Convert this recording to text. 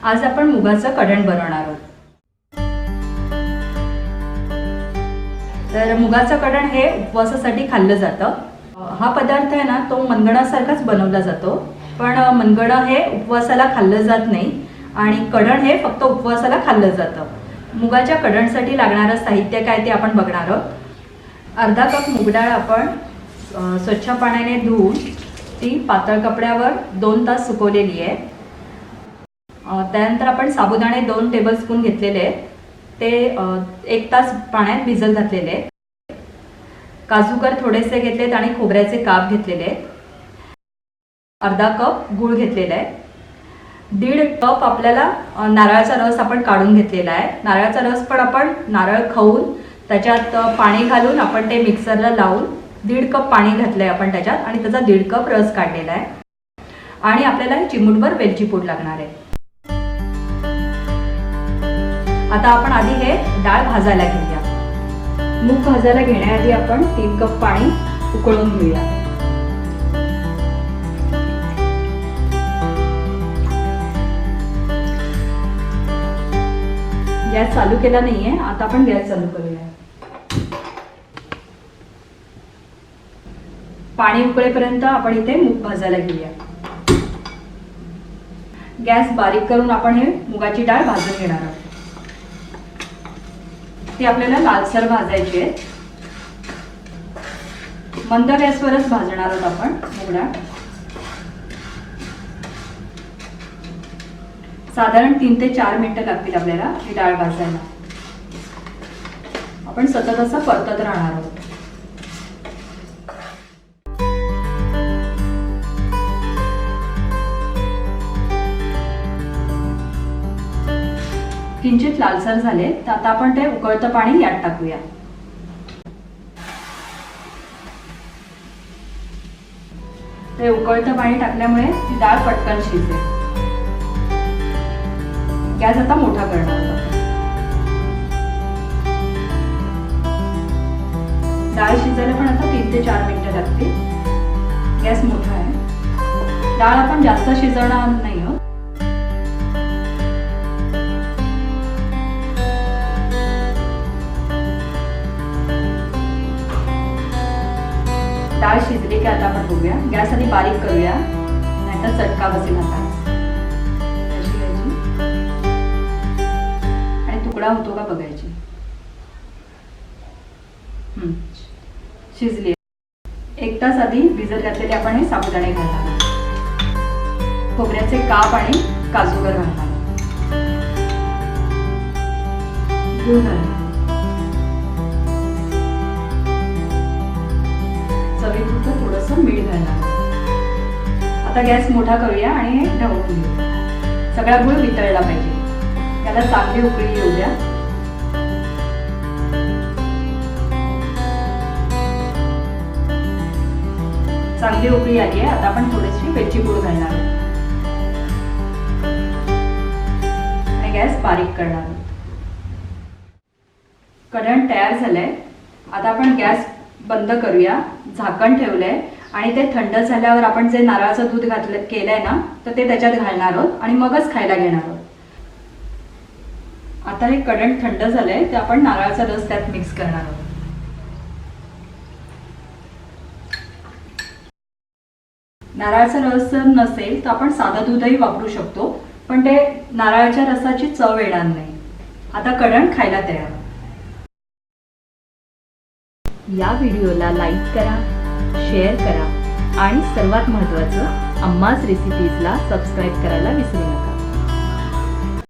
आज आपण मुगाचं कढण बनवणार आहोत। तर मुगाचं कढण हे उपवासासाठी खाल्लं जातं। हा पदार्थ आहे ना, तो मनगणासारखाच बनवला जातो, पण मनगणं हे उपवासाला खाल्लं जात नाही आणि कढण हे फक्त उपवासाला खाल्लं जातं। मुगाच्या कढणसाठी लागणारं साहित्य काय ते आपण बघणार आहोत। अर्धा कप मूग डाळ आपण स्वच्छ पाण्याने धुवून ती पातळ कपड्यावर 2 तास सुकवलेली आहे। त्यानंतर आपण साबुदाणे 2 टेबलस्पून घेतलेले आहेत, ते 1 तास पाण्यात भिजत घातलेले आहेत। काजूकर थोडेसे घेतलेत आणि खोबऱ्याचे काप घेतलेले आहेत। अर्धा कप गूळ घेतलेला आहे। 1.5 कप आपल्याला नारळाचा रस आपण काढून घेतलेला आहे। नारळाचा रस पण आपण नारळ खाऊन त्याच्यात पाणी घालून आपण ते मिक्सरला लावून 1.5 कप पाणी घातलंय आपण त्याच्यात आणि त्याचा 1.5 कप रस काढलेला आहे। आणि आपल्याला चिमूटभर वेलची पूड लागणार आहे। आता आपण आधी हे डाळ भाजायला घेऊया। मूग भाजायला घेण्याआधी आपण 3 कप पाणी उकळून घेऊया। गॅस चालू केला नाहीये, आता आपण गॅस चालू करूया। पाणी उकळेपर्यंत आपण इथे मूग भाजायला घेऊया। गॅस बारीक करून आपण हे मुगाची डाळ भाजून घेणार आहोत। ती आपल्याला लालसर भाजायची आहे। मंद गॅसवरच भाजणार आहोत आपण मूग डाळ। साधारण 3 ते 4 मिनिटं लागतील आपल्याला ही डाळ भाजायला। आपण सतत असं परतत राहणार आहोत। किंचित लालसर झाले तर आता आपण ते उकळतं पाणी यात टाकूया। ते उकळतं पाणी टाकल्यामुळे ती डाळ पटकन शिजेल। गॅस आता मोठा करणार आहोत। डाळ शिजायला पण आता 3 ते 4 मिनिटं लागतील। गॅस मोठा आहे। डाळ आपण जास्त शिजवणार नाही आहोत। डाळ शिजली की आता आपण बघूया। गॅस आधी बारीक करूया, नाहीतर चटका बसेल हाताला। अशी घ्यायची आणि तुकडा होतो का बघायची। शिजली। 1 तास आधी भिजत घातलेले आपण हे साबुदाणे घालणार। खोबऱ्याचे काप आणि काजूगर घालणार। गूळ घालणार। चवीपुरतं थोडंसं मीठ घालणार। आता गॅस मोठा करूया आणि हे ढवळून घेऊया। सगळा गूळ वितळला पाहिजे। त्याला चांगली उकळी येऊ द्या। चांगली उकळी आली आहे, आता आपण थोडीशी वेलची पूड घालणार आणि गॅस बारीक करणार। कढण तयार झालंय। आता आपण गॅस बंद करूया, झाकण ठेवलंय आणि ते थंड झाल्यावर आपण जे नारळाचं दूध केलंय ना, तर ते त्याच्यात घालणार आहोत आणि मगच खायला घेणार आहोत। आता हे कढण थंड झालंय, तर आपण नारळाचा रस त्यात मिक्स करणार आहोत। नारळाचा रस जर नसेल तर आपण साधं दूधही वापरू शकतो, पण ते नारळाच्या रसाची चव येणार नाही। आता कढण खायला तयार। या व्हिडिओला लाईक करा, शेअर करा आणि सर्वात महत्त्वाचं अम्माज रेसिपीजला सबस्क्राईब करायला विसरू नका।